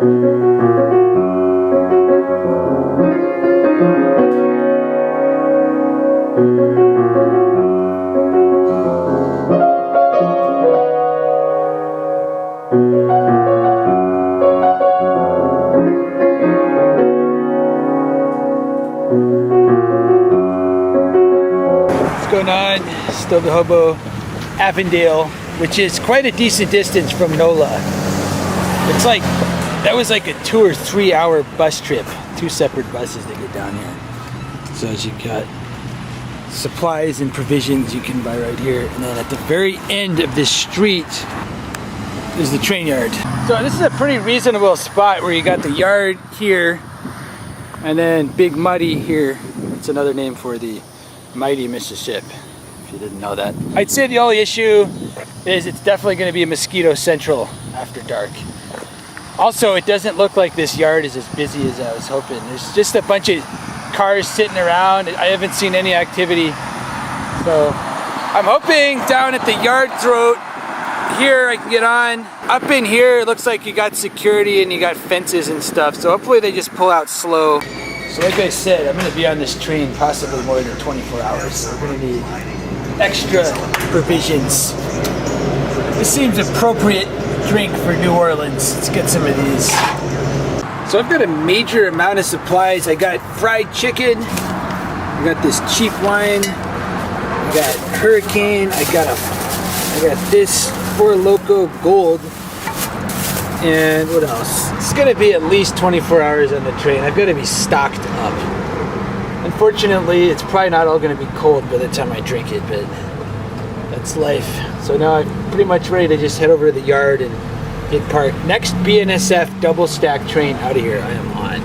Going on Stobe The Hobo, Avondale, which is quite a decent distance from Nola. It's like, that was like a 2 or 3 hour bus trip, 2 separate buses to get down here. So as you got supplies and provisions you can buy right here, and then at the very end of this street is the train yard. So this is a pretty reasonable spot where you got the yard here and then Big Muddy here. It's another name for the mighty Mississippi, if you didn't know that. I'd say the only issue is it's definitely going to be mosquito central after dark. Also, it doesn't look like this yard is as busy as I was hoping. There's just a bunch of cars sitting around. I haven't seen any activity. So I'm hoping down at the yard throat here I can get on. Up in here it looks like you got security and you got fences and stuff. So hopefully they just pull out slow. So like I said, I'm going to be on this train possibly more than 24 hours, so we're going to need extra provisions. This seems appropriate drink for New Orleans. Let's get some of these. So I've got a major amount of supplies. I got fried chicken, I got this cheap wine, I got Hurricane, I got this Four Loko Gold, and what else? It's gonna be at least 24 hours on the train. I've got to be stocked up. Unfortunately, it's probably not all gonna be cold by the time I drink it, but that's life. So now I'm pretty much ready to just head over to the yard and get parked. Next BNSF double stack train out of here I am on.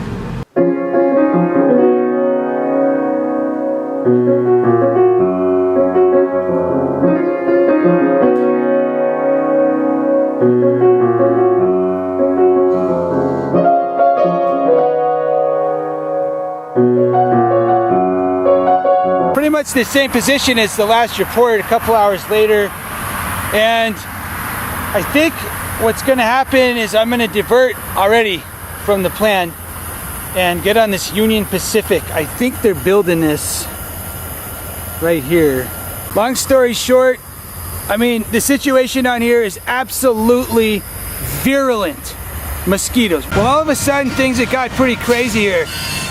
Pretty much the same position as the last report a couple hours later, and I think what's going to happen is I'm going to divert already from the plan and get on this Union Pacific. I think they're building this right here. Long story short, I mean, the situation down here is absolutely virulent mosquitoes. Well, all of a sudden things have got pretty crazy here.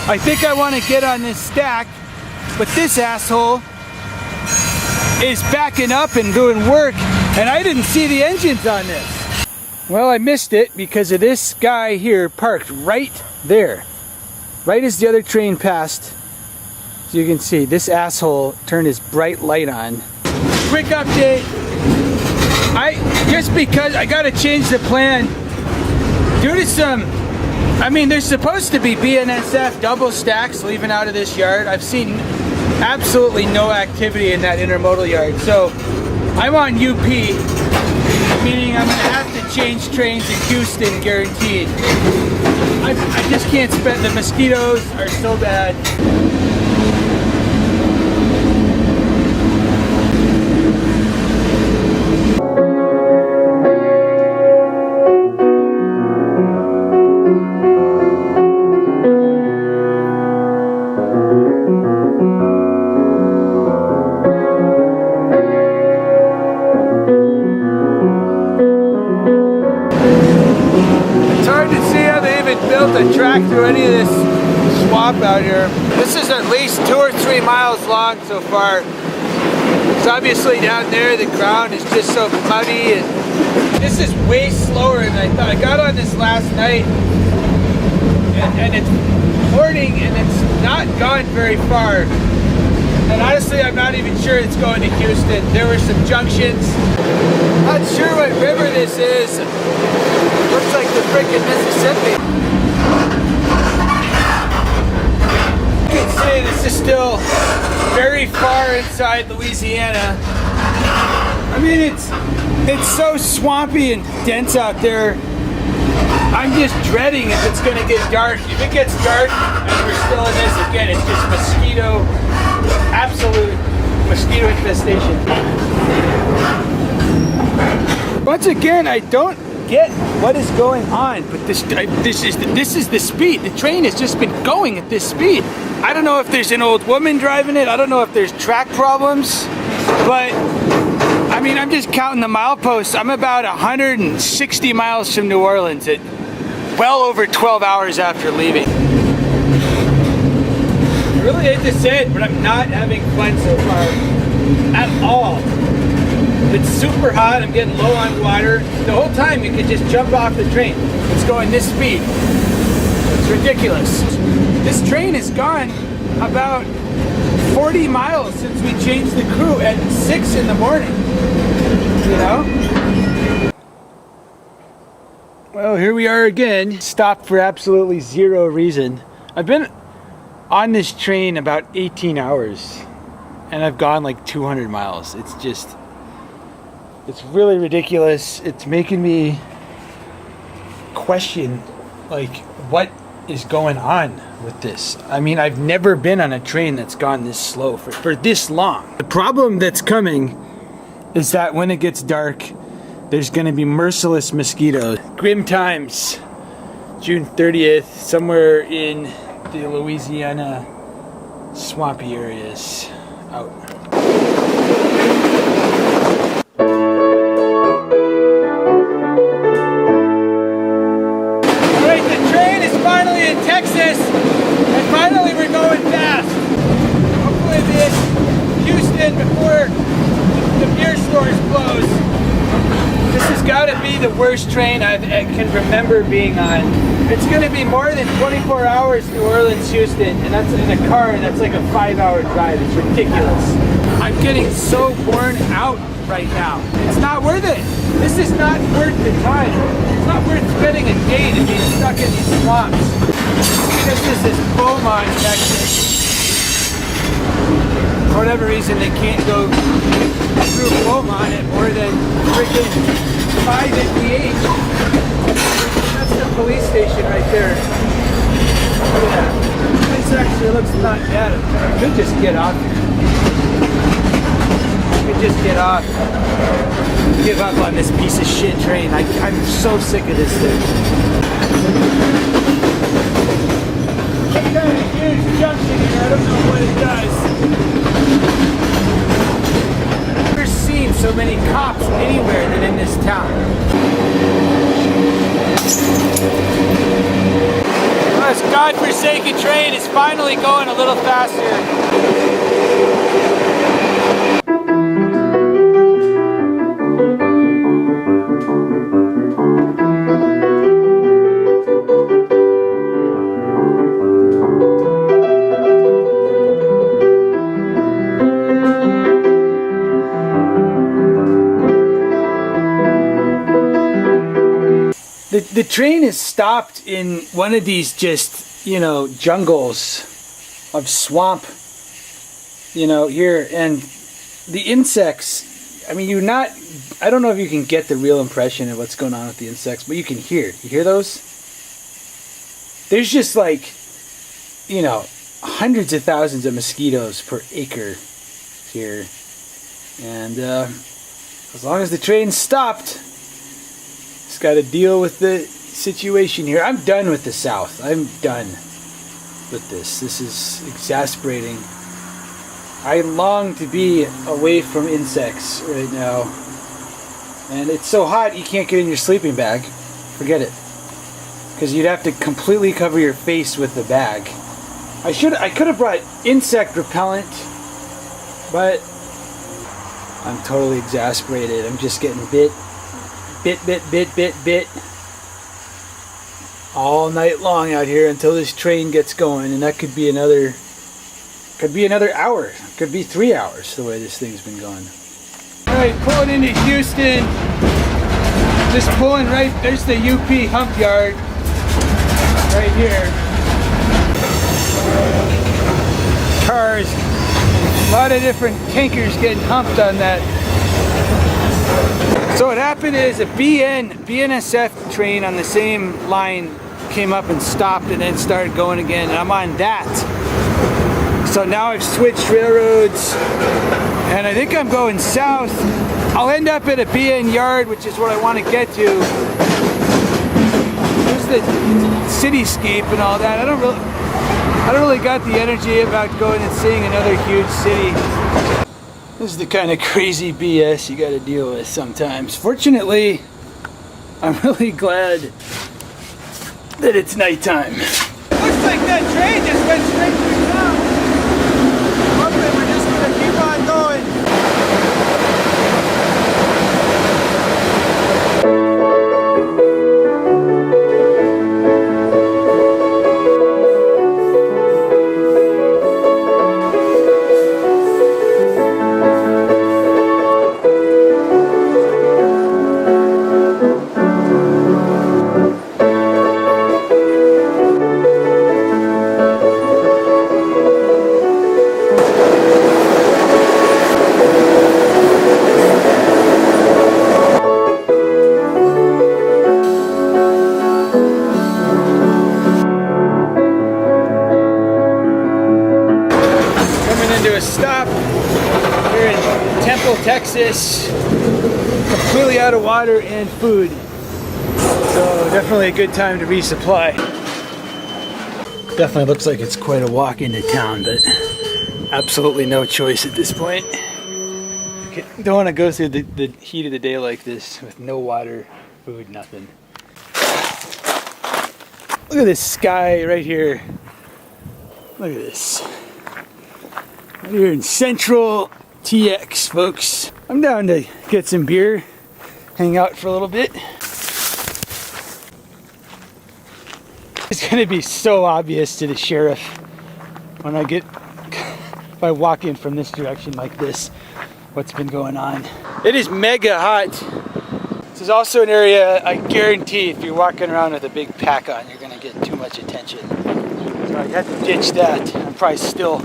I think I want to get on this stack, but this asshole is backing up and doing work, and I didn't see the engines on this. Well, I missed it because of this guy here parked right there, right as the other train passed. So you can see this asshole turned his bright light on. Quick update. Just because I gotta change the plan due to some, I mean, there's supposed to be BNSF double stacks leaving out of this yard. I've seen absolutely no activity in that intermodal yard. So I'm on UP, meaning I'm gonna have to change trains in Houston, guaranteed. I just can't spend, the mosquitoes are so bad. Built a track through any of this swamp out here. This is at least 2 or 3 miles long so far. So obviously down there the ground is just so muddy, and this is way slower than I thought. I got on this last night and it's morning and it's not gone very far. And honestly, I'm not even sure it's going to Houston. There were some junctions. Not sure what river this is. Looks like the frickin' Mississippi. You can see this is still very far inside Louisiana. I mean, it's so swampy and dense out there. I'm just dreading if it's gonna get dark. If it gets dark and we're still in this again, it's just mosquito, absolute mosquito infestation. Once again, I don't get what is going on, but this is the speed. The train has just been going at this speed. I don't know if there's an old woman driving it. I don't know if there's track problems, but I mean, I'm just counting the mileposts. I'm about 160 miles from New Orleans at well over 12 hours after leaving. I really hate to say it, but I'm not having fun so far at all. It's super hot, I'm getting low on water. The whole time you could just jump off the train. It's going this speed. It's ridiculous. This train has gone about 40 miles since we changed the crew at 6 in the morning. You know? Well, here we are again. Stopped for absolutely zero reason. I've been on this train about 18 hours and I've gone like 200 miles. It's really ridiculous. It's making me question like what is going on with this. I mean, I've never been on a train that's gone this slow for this long. The problem that's coming is that when it gets dark, there's gonna be merciless mosquitoes. Grim times, June 30th, somewhere in the Louisiana swampy areas out. Texas, and finally we're going fast. Hopefully we'll be in Houston before the beer stores close. This has got to be the worst train I can remember being on. It's going to be more than 24 hours New Orleans, Houston, and that's in a car, and that's like a 5-hour drive. It's ridiculous. I'm getting so worn out right now. It's not worth it. This is not worth the time. It's not worth spending a day to be stuck in these swamps. This is this Beaumont, Texas. For whatever reason, they can't go through Beaumont at more than freaking 5:58. That's the police station right there. Look at that. This actually looks not bad. I could just get off here. Just get off. Give up on this piece of shit train. I'm so sick of this thing. It's got a huge junction here. I don't know what it does. I've never seen so many cops anywhere than in this town. Well, this godforsaken train is finally going a little faster. The train is stopped in one of these just, you know, jungles of swamp, you know, here, and the insects, I mean, I don't know if you can get the real impression of what's going on with the insects, but you can hear. You hear those? There's just like, you know, hundreds of thousands of mosquitoes per acre here, and as long as the train's stopped, just got to deal with the situation here. I'm done with the South. I'm done with this. This is exasperating. I long to be away from insects right now. And it's so hot you can't get in your sleeping bag. Forget it. Because you'd have to completely cover your face with the bag. I could have brought insect repellent, but I'm totally exasperated. I'm just getting bit all night long out here until this train gets going, and that could be another hour, could be 3 hours the way this thing's been going. Alright, pulling into Houston, just pulling right, there's the UP hump yard right here. Cars, a lot of different tankers getting humped on that. So what happened is a BNSF train on the same line came up and stopped and then started going again, and I'm on that. So now I've switched railroads and I think I'm going south I'll end up at a BN yard, which is what I want to get to. There's the cityscape and all that. I don't really got the energy about going and seeing another huge city. This is the kind of crazy BS you got to deal with sometimes. Fortunately, I'm really glad that it's nighttime. Looks like that train just went straight through town. Hopefully we're just gonna keep on going. Stop here in Temple, Texas. Completely out of water and food. So definitely a good time to resupply. Definitely looks like it's quite a walk into town, but absolutely no choice at this point. Okay, don't want to go through the heat of the day like this with no water, food, nothing. Look at this sky right here. Look at this. Right here in Central TX, folks. I'm down to get some beer, hang out for a little bit. It's gonna be so obvious to the sheriff when I get, if I walk in from this direction like this, what's been going on. It is mega hot. This is also an area I guarantee if you're walking around with a big pack on, you're gonna get too much attention. So I had to ditch that. I'm probably still,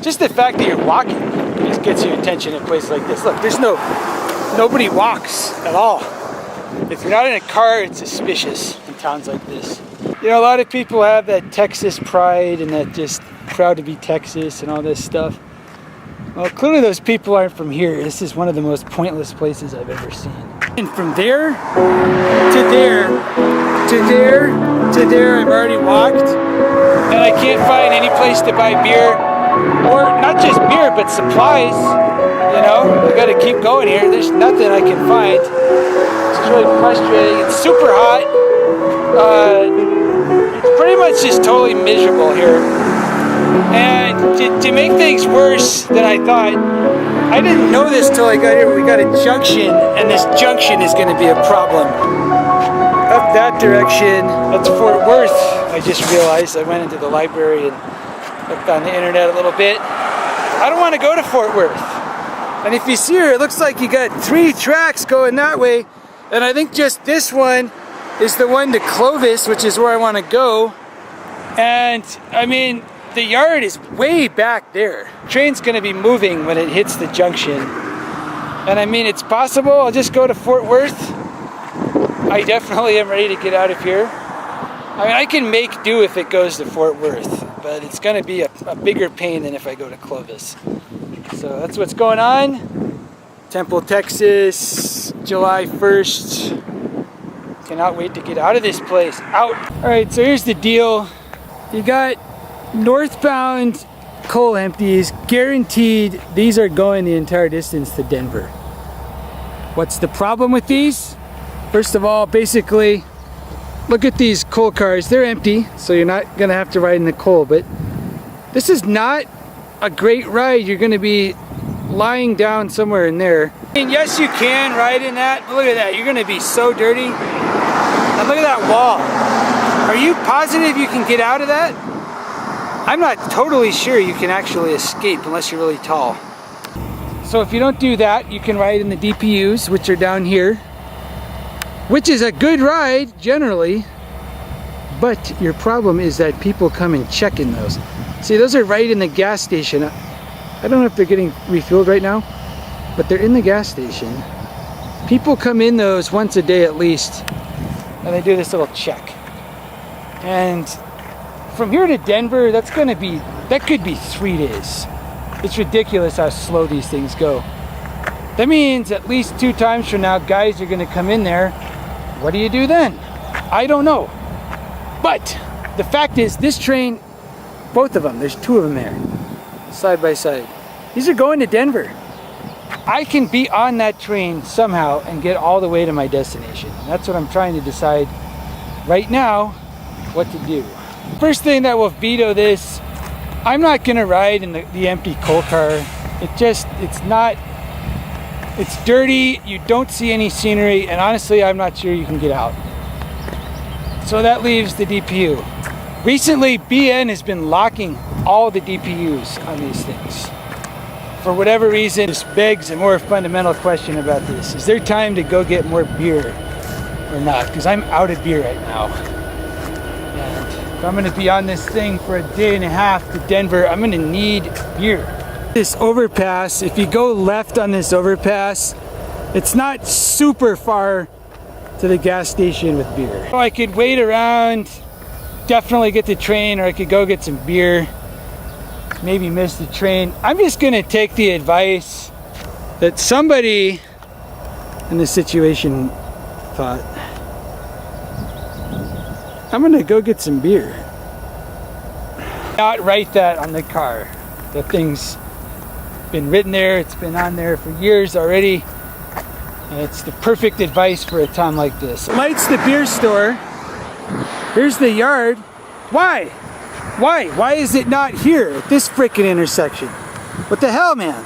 just the fact that you're walking just gets your attention in places like this. Look, there's nobody walks at all. If you're not in a car, it's suspicious in towns like this. You know, a lot of people have that Texas pride and that just proud to be Texas and all this stuff. Well, clearly those people aren't from here. This is one of the most pointless places I've ever seen. And from there to there to there to there, I've already walked, and I can't find any place to buy beer. Or not just beer, but supplies. You know, I gotta keep going here. There's nothing I can find. It's really frustrating. It's super hot. It's pretty much just totally miserable here. And to make things worse than I thought, I didn't know this till I got here. We got a junction, and this junction is gonna be a problem. Up that direction, that's Fort Worth. I just realized. I went into the library and looked on the internet a little bit. I don't want to go to Fort Worth. And if you see here, it looks like you got 3 tracks going that way. And I think just this one is the one to Clovis, which is where I want to go. And I mean, the yard is way back there. Train's going to be moving when it hits the junction. And I mean, it's possible I'll just go to Fort Worth. I definitely am ready to get out of here. I mean, I can make do if it goes to Fort Worth, but it's going to be a bigger pain than if I go to Clovis. So that's what's going on. Temple, Texas, July 1st. Cannot wait to get out of this place. Out! Alright, so here's the deal. You got northbound coal empties. Guaranteed these are going the entire distance to Denver. What's the problem with these? First of all, basically, look at these coal cars. They're empty, so you're not going to have to ride in the coal, but this is not a great ride. You're going to be lying down somewhere in there. And yes, you can ride in that, but look at that. You're going to be so dirty. And look at that wall. Are you positive you can get out of that? I'm not totally sure you can actually escape unless you're really tall. So if you don't do that, you can ride in the DPUs, which are down here, which is a good ride generally, but your problem is that people come and check in those. See, those are right in the gas station. I don't know if they're getting refueled right now, but they're in the gas station. People come in those once a day at least, and they do this little check. And from here to Denver, that could be 3 days. It's ridiculous how slow these things go. That means at least 2 times from now, guys are gonna come in there. What do you do then? I don't know. But the fact is, this train, both of them, there's 2 of them there, side by side. These are going to Denver. I can be on that train somehow and get all the way to my destination. That's what I'm trying to decide right now what to do. First thing that will veto this, I'm not gonna ride in the empty coal car. It's dirty, you don't see any scenery, and honestly, I'm not sure you can get out. So that leaves the DPU. Recently, BN has been locking all the DPUs on these things. For whatever reason, this begs a more fundamental question about this. Is there time to go get more beer or not? Because I'm out of beer right now. And if I'm gonna be on this thing for a day and a half to Denver, I'm gonna need beer. This overpass, if you go left on this overpass, it's not super far to the gas station with beer. So I could wait around, definitely get the train, or I could go get some beer, maybe miss the train. I'm just gonna take the advice that somebody in this situation thought. I'm gonna go get some beer. Not write that on the car. The thing's been written there, it's been on there for years already. And it's the perfect advice for a time like this. Light's the beer store. Here's the yard. Why? Why is it not here at this freaking intersection? What the hell, man?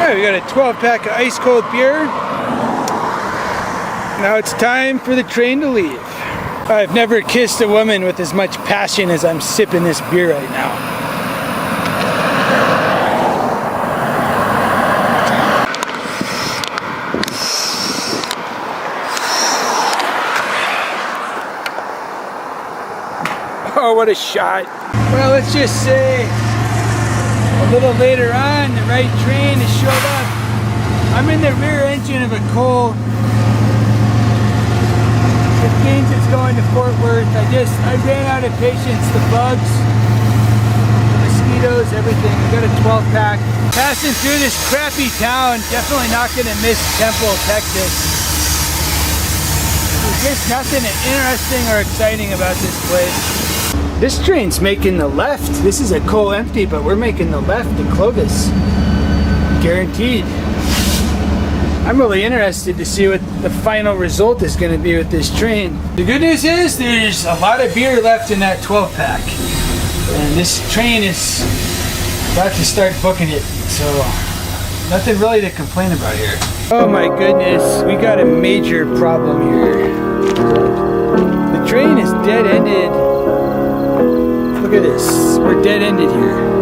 We got a 12-pack of ice cold beer. Now it's time for the train to leave. I've never kissed a woman with as much passion as I'm sipping this beer right now. Oh, what a shot. Well, let's just say a little later on, the right train has showed up. I'm in the rear engine of a coal. It means it's going to Fort Worth. I ran out of patience. The bugs, the mosquitoes, everything. We got a 12-pack. Passing through this crappy town. Definitely not going to miss Temple, Texas. There's just nothing interesting or exciting about this place. This train's making the left. This is a coal empty, but we're making the left to Clovis. Guaranteed. I'm really interested to see what the final result is going to be with this train. The good news is there's a lot of beer left in that 12-pack. And this train is about to start booking it. So nothing really to complain about here. Oh my goodness, we got a major problem here. The train is dead-ended. Look at this, we're dead-ended here.